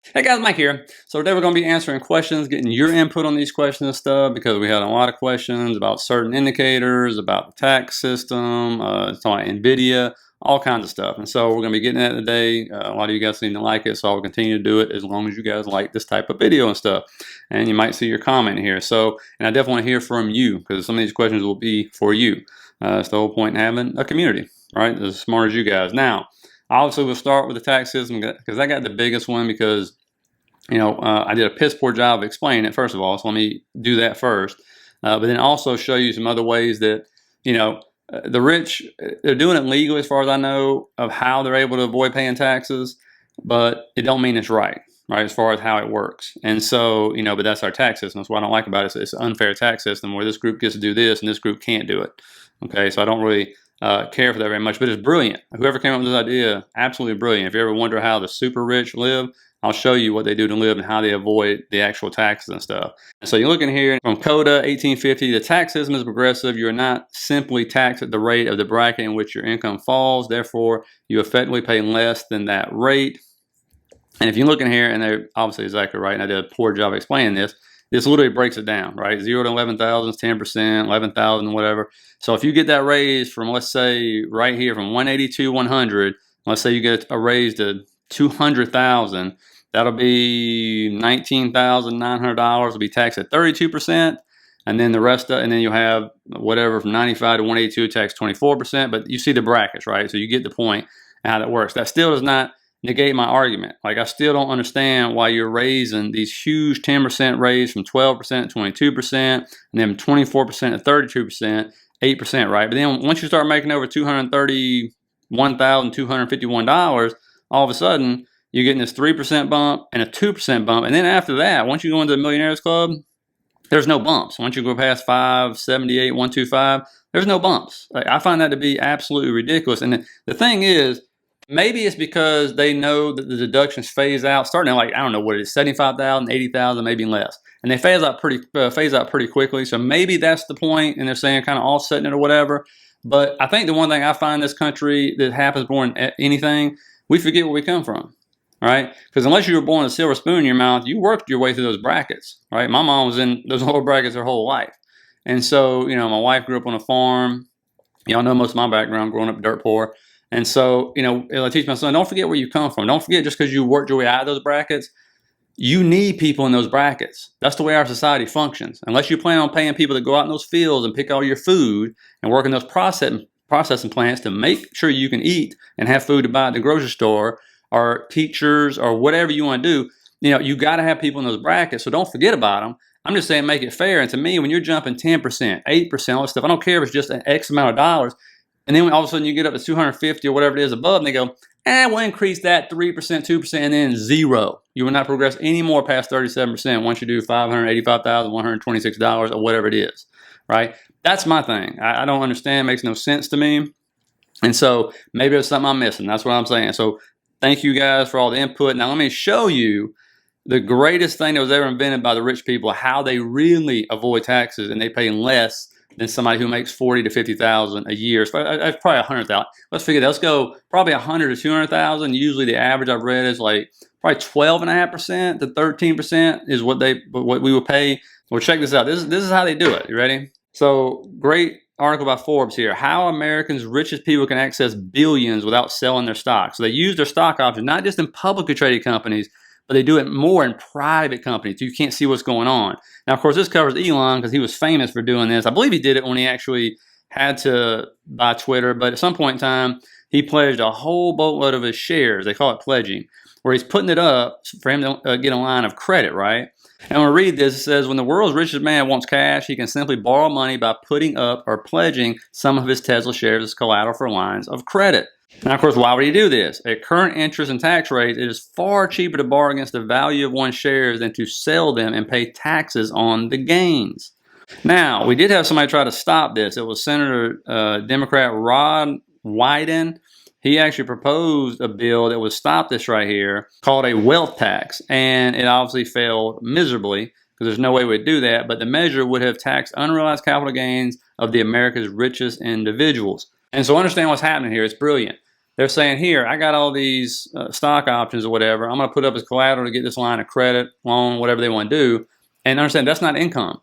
Hey guys, Mike here. So today we're going to be answering questions, getting your input on these questions and stuff, because we had a lot of questions about certain indicators, about the tax system, talking about NVDA, all kinds of stuff. And so we're going to be getting that today. A lot of you guys seem to like it, so I'll continue to do it as long as you guys like this type of video and stuff. And you might see your comment here. So, and I definitely want to hear from you, because some of these questions will be for you. It's the whole point in having a community, right? As smart as you guys. Now, obviously we'll start with the tax system, because I got the biggest one, because I did a piss poor job of explaining it, first of all, so let me do that first. But then also show you some other ways that, the rich, they're doing it legally as far as I know of how they're able to avoid paying taxes, but it don't mean it's right, as far as how it works. And so, but that's our tax system. That's what I don't like about it. It's an unfair tax system where this group gets to do this and this group can't do it. Okay, so I don't really care for that very much, but it's brilliant. Whoever came up with this idea, absolutely brilliant. If you ever wonder how the super rich live, I'll show you what they do to live and how they avoid the actual taxes and stuff. And so you're looking here from Coda 1850, the tax system is progressive. You're not simply taxed at the rate of the bracket in which your income falls. Therefore, you effectively pay less than that rate. And if you look in here, and they're obviously exactly right, and I did a poor job explaining this, this literally breaks it down, right? 0 to 11,000 is 10%, 11,000, whatever. So if you get that raise from, let's say, right here from 180 to 100, let's say you get a raise to 200,000, that'll be $19,900 will be taxed at 32%, and then the rest and then you'll have whatever from 95 to 182 taxed 24%. But you see the brackets, right? So you get the point and how that works. That still does not negate my argument. Like, I still don't understand why you're raising these huge 10% raise from 12% to 22%, and then 24% to 32%, 8%, right? But then once you start making over $231,251, all of a sudden you're getting this 3% bump and a 2% bump. And then after that, once you go into the Millionaires Club, there's no bumps. Once you go past 578, 125, there's no bumps. Like, I find that to be absolutely ridiculous. And the thing is, maybe it's because they know that the deductions phase out starting at, like, I don't know what it is, 75,000, 80,000, maybe less. And they phase out pretty quickly. So maybe that's the point, and they're saying kind of offsetting it or whatever. But I think the one thing I find in this country that happens more than anything, we forget where we come from. Right? Because unless you were born with a silver spoon in your mouth, you worked your way through those brackets, right? My mom was in those lower brackets her whole life. And so, my wife grew up on a farm. Y'all know most of my background, growing up dirt poor. And so, I teach my son, don't forget where you come from. Don't forget just because you worked your way out of those brackets, you need people in those brackets. That's the way our society functions. Unless you plan on paying people to go out in those fields and pick all your food and work in those processing plants to make sure you can eat and have food to buy at the grocery store, or teachers, or whatever you want to do, you got to have people in those brackets. So don't forget about them. I'm just saying make it fair. And to me, when you're jumping 10%, 8%, all this stuff, I don't care if it's just an X amount of dollars. And then all of a sudden you get up to 250 or whatever it is above, and they go, we'll increase that 3%, 2%, and then zero. You will not progress any more past 37% once you do $585,126 or whatever it is, right? That's my thing. I don't understand. It makes no sense to me. And so maybe it's something I'm missing. That's what I'm saying. So thank you guys for all the input. Now let me show you the greatest thing that was ever invented by the rich people, how they really avoid taxes, and they pay less than somebody who makes 40 to 50,000 a year. So that's probably 100,000. Let's figure that. Let's go probably 100 to 200,000. Usually the average I've read is like probably 12.5% to 13% is what we would pay. Well, check this out. This is how they do it. You ready? So great article by Forbes here. How Americans' richest people can access billions without selling their stock. So they use their stock options, not just in publicly traded companies, but they do it more in private companies. So you can't see what's going on. Now, of course, this covers Elon because he was famous for doing this. I believe he did it when he actually had to buy Twitter. But at some point in time, he pledged a whole boatload of his shares. They call it pledging, where he's putting it up for him to get a line of credit, right? And I'm going to read this. It says, when the world's richest man wants cash, he can simply borrow money by putting up or pledging some of his Tesla shares as collateral for lines of credit. Now, of course, why would he do this? At current interest and tax rates, it is far cheaper to borrow against the value of one's shares than to sell them and pay taxes on the gains. Now, we did have somebody try to stop this. It was Senator Democrat Rod Wyden. He actually proposed a bill that would stop this right here, called a wealth tax, and it obviously failed miserably because there's no way we'd do that, but the measure would have taxed unrealized capital gains of the America's richest individuals. And so understand what's happening here. It's brilliant. they're saying, here, I got all these stock options or whatever. I'm going to put up as collateral to get this line of credit, loan, whatever they want to do. And understand that's not income.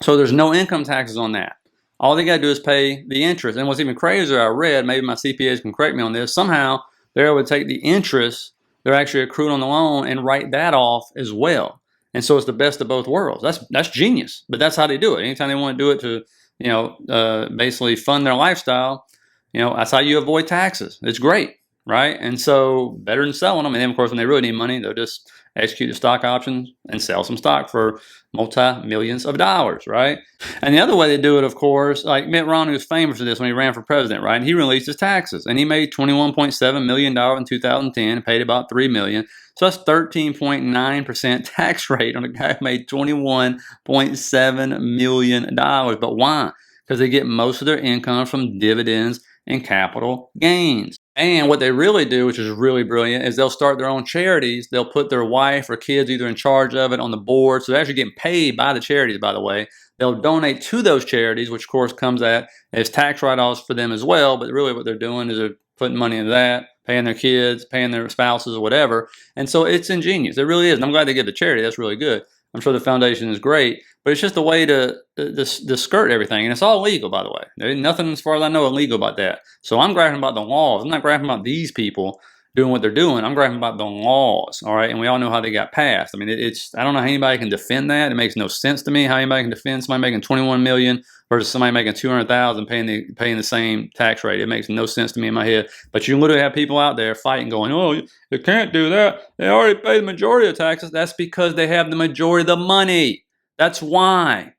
So there's no income taxes on that. All they got to do is pay the interest. And what's even crazier, I read, maybe my CPAs can correct me on this, somehow they're able to take the interest they're actually accrued on the loan and write that off as well. And so it's the best of both worlds. That's genius, but that's how they do it. Anytime they want to do it to, basically fund their lifestyle, that's how you avoid taxes. It's great, right? And so better than selling them. And then, of course, when they really need money, they'll just execute the stock options and sell some stock for multi-millions of dollars, right? And the other way they do it, of course, like Mitt Romney was famous for this when he ran for president, right? And he released his taxes, and he made $21.7 million in 2010 and paid about $3 million. So that's 13.9% tax rate on a guy who made $21.7 million. But why? Because they get most of their income from dividends and capital gains. And what they really do, which is really brilliant, is they'll start their own charities. They'll put their wife or kids either in charge of it on the board. So they're actually getting paid by the charities, by the way. They'll donate to those charities, which of course comes at as tax write-offs for them as well. But really what they're doing is they're putting money into that, paying their kids, paying their spouses or whatever. And so it's ingenious. It really is. And I'm glad they give the charity. That's really good. I'm sure the foundation is great, but it's just a way to skirt everything. And it's all legal, by the way. There ain't nothing, as far as I know, illegal about that. So I'm griping about the laws. I'm not griping about these people doing what they're doing. I'm griping about the laws, all right? And we all know how they got passed. I mean, I don't know how anybody can defend that. It makes no sense to me how anybody can defend somebody making $21 million versus somebody making $200,000 paying the same tax rate. It makes no sense to me in my head. But you literally have people out there fighting, going, oh, you can't do that. They already pay the majority of taxes. That's because they have the majority of the money. That's why.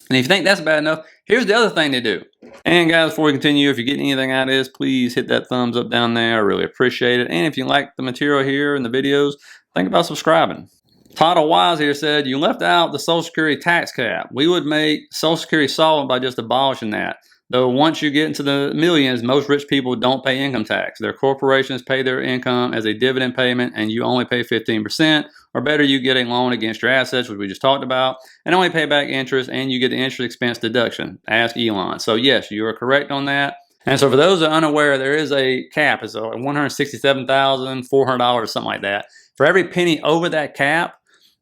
And if you think that's bad enough, here's the other thing they do. And guys, before we continue, if you're getting anything out of this, please hit that thumbs up down there. I really appreciate it. And if you like the material here and the videos, think about subscribing. Toddle Wise here said, you left out the Social Security tax cap. We would make Social Security solvent by just abolishing that. Though once you get into the millions, most rich people don't pay income tax. Their corporations pay their income as a dividend payment, and you only pay 15%. Or better, you get a loan against your assets, which we just talked about, and only pay back interest, and you get the interest expense deduction. Ask Elon. So yes, you are correct on that. And so for those that are unaware, there is a cap. It's $167,400 or something like that. For every penny over that cap,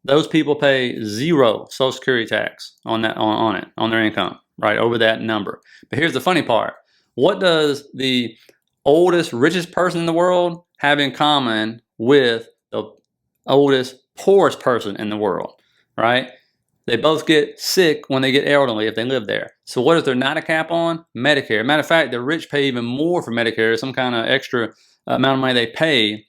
those people pay zero Social Security tax on their income, right, over that number. But here's the funny part. What does the oldest, richest person in the world have in common with the oldest, poorest person in the world, right? They both get sick when they get elderly if they live there. So what is there not a cap on? Medicare. Matter of fact, the rich pay even more for Medicare, some kind of extra amount of money they pay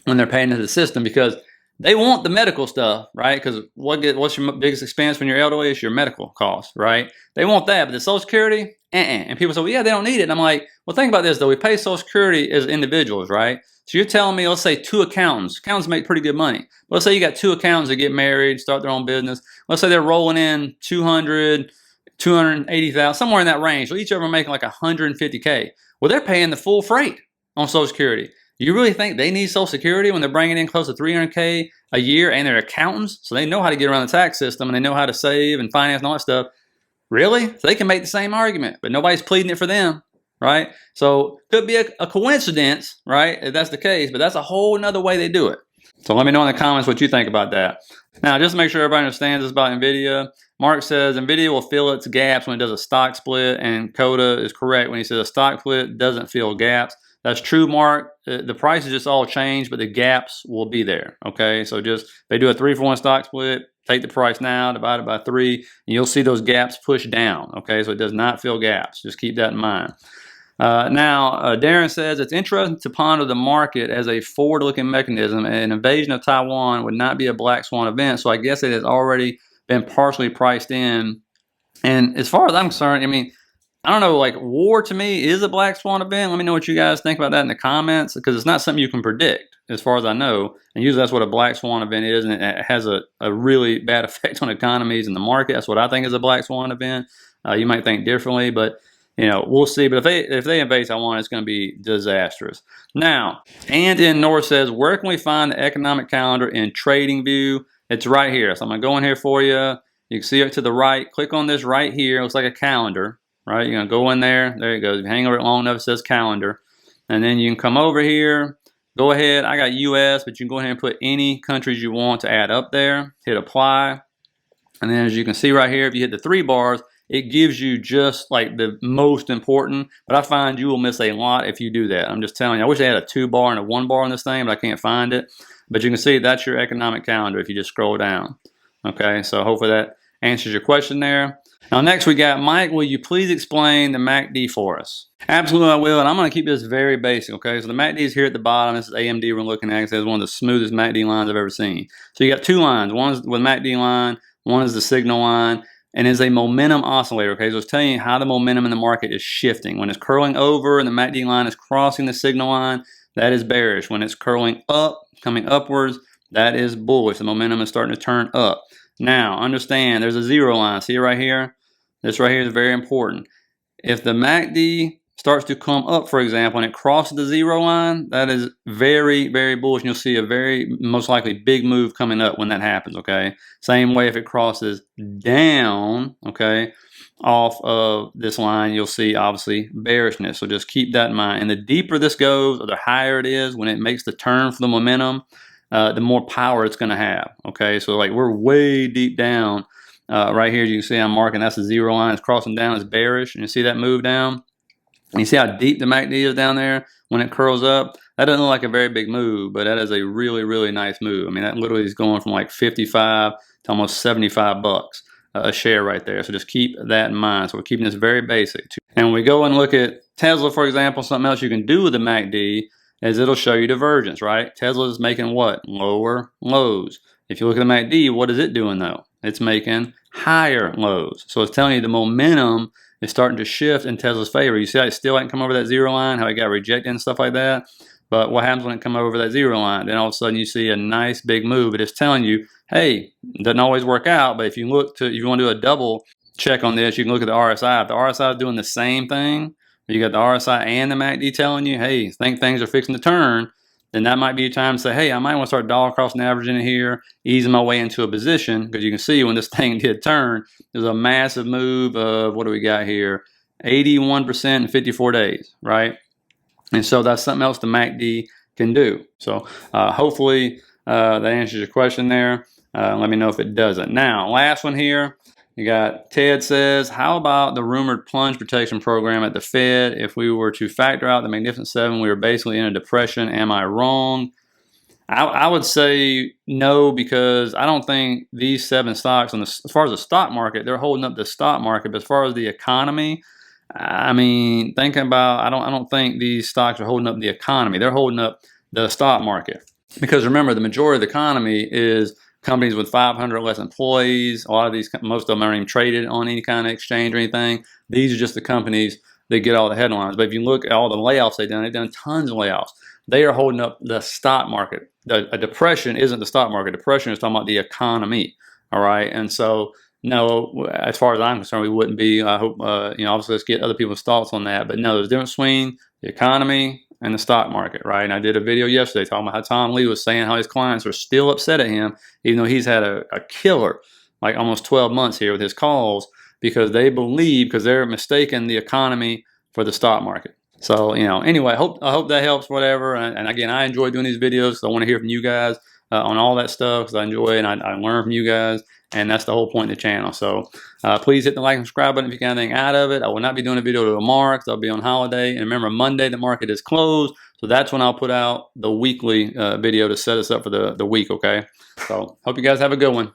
when they're paying into the system, because they want the medical stuff, right? Because what's your biggest expense when you're elderly? It's your medical costs, right? They want that, but the Social Security, And people say, well, yeah, they don't need it. And I'm like, well, think about this, though. We pay Social Security as individuals, right? So you're telling me, let's say 2 accountants. Accountants make pretty good money. But let's say you got 2 accountants that get married, start their own business. Let's say they're rolling in 200, 280,000, somewhere in that range. So each of them are making like $150K. Well, they're paying the full freight on Social Security. You really think they need Social Security when they're bringing in close to $300K a year and they're accountants? So they know how to get around the tax system and they know how to save and finance and all that stuff. Really? So they can make the same argument, but nobody's pleading it for them, right? So could be a coincidence, right, if that's the case, but that's a whole nother way they do it. So let me know in the comments what you think about that. Now, just to make sure everybody understands this about NVIDIA, Mark says NVIDIA will fill its gaps when it does a stock split, and Coda is correct when he says a stock split doesn't fill gaps. That's true, Mark. The prices just all change, but the gaps will be there, okay? So just, they do a 3-for-1 stock split, take the price now, divide it by 3, and you'll see those gaps push down, okay? So it does not fill gaps. Just keep that in mind. Darren says, it's interesting to ponder the market as a forward-looking mechanism. An invasion of Taiwan would not be a black swan event, so I guess it has already been partially priced in. And as far as I'm concerned, I mean, I don't know, like, war to me is a black swan event. Let me know what you guys think about that in the comments, because it's not something you can predict, as far as I know. And usually that's what a black swan event is, and it has a really bad effect on economies and the market. That's what I think is a black swan event. You might think differently, but you know, we'll see. But if they invade Taiwan, it's going to be disastrous. Now, and in North says, where can we find the economic calendar in TradingView? It's right here. So I'm going to go in here for you. You can see it to the right. Click on this right here. It looks like a calendar, right? You're going to go in there. There it goes. If you hang over it long enough, it says calendar. And then you can come over here. Go ahead. I got US, but you can go ahead and put any countries you want to add up there. Hit apply. And then as you can see right here, if you hit the 3 bars, it gives you just like the most important, but I find you will miss a lot if you do that. I'm just telling you, I wish I had a 2 bar and a 1 bar on this thing, but I can't find it. But you can see that's your economic calendar if you just scroll down. Okay, so hopefully that answers your question there. Now next we got, Mike, will you please explain the MACD for us? Absolutely I will, and I'm going to keep this very basic, okay? So the MACD is here at the bottom. This is AMD we're looking at. It has one of the smoothest MACD lines I've ever seen. So you got 2 lines. One is with MACD line, one is the signal line, and is a momentum oscillator, okay? So it's telling you how the momentum in the market is shifting. When it's curling over and the MACD line is crossing the signal line, that is bearish. When it's curling up, coming upwards, that is bullish. The momentum is starting to turn up. Now, understand, there's a 0 line. See it right here? This right here is very important. If the MACD starts to come up, for example, and it crosses the 0 line, that is very, very bullish. And you'll see a very, most likely, big move coming up when that happens, okay? Same way if it crosses down, okay, off of this line, you'll see, obviously, bearishness. So just keep that in mind. And the deeper this goes, or the higher it is, when it makes the turn for the momentum, the more power it's going to have, okay? So, like, we're way deep down. Right here, you can see I'm marking, that's the 0 line. It's crossing down, it's bearish. And you see that move down? And you see how deep the MACD is down there when it curls up? That doesn't look like a very big move, but that is a really, really nice move. I mean, that literally is going from like 55 to almost 75 bucks a share right there. So just keep that in mind. So we're keeping this very basic. And when we go and look at Tesla, for example, something else you can do with the MACD is it'll show you divergence, right? Tesla is making what? Lower lows. If you look at the MACD, what is it doing though? It's making higher lows. So it's telling you the momentum is starting to shift in Tesla's favor. You see how it still hasn't come over that 0 line, how it got rejected and stuff like that? But what happens when it comes over that 0 line? Then all of a sudden you see a nice big move. It's telling you, hey, it doesn't always work out, but if you want to do a double check on this, you can look at the RSI. If the RSI is doing the same thing, you got the RSI and the MACD telling you, hey, think things are fixing to turn, then that might be a time to say, hey, I might want to start dollar cost averaging in here, easing my way into a position, because you can see when this thing did turn, there's a massive move of, what do we got here, 81% in 54 days, right? And so that's something else the MACD can do. So hopefully that answers your question there. Let me know if it doesn't. Now, last one here. You got Ted says, how about the rumored plunge protection program at the Fed? If we were to factor out the Magnificent Seven, we were basically in a depression. Am I wrong? I would say no, because I don't think these 7 stocks, as far as the stock market, they're holding up the stock market. But as far as the economy, I mean, thinking about, I don't think these stocks are holding up the economy. They're holding up the stock market. Because remember, the majority of the economy is companies with 500 or less employees. A lot of these, most of them aren't even traded on any kind of exchange or anything. These are just the companies that get all the headlines. But if you look at all the layoffs they've done tons of layoffs. They are holding up the stock market. A depression isn't the stock market. Depression is talking about the economy. All right. And so, no, as far as I'm concerned, we wouldn't be. I hope, obviously let's get other people's thoughts on that. But no, there's a difference between the economy and the stock market, right? And I did a video yesterday talking about how Tom Lee was saying how his clients are still upset at him, even though he's had a killer, like almost 12 months here with his calls, because they believe, because they're mistaking the economy for the stock market. So, anyway, I hope that helps, whatever. And again, I enjoy doing these videos, so I want to hear from you guys on all that stuff, because I enjoy it and I learn from you guys. And that's the whole point of the channel. So please hit the like and subscribe button if you get anything out of it. I will not be doing a video tomorrow because I'll be on holiday. And remember, Monday the market is closed. So that's when I'll put out the weekly video to set us up for the week, okay? So hope you guys have a good one.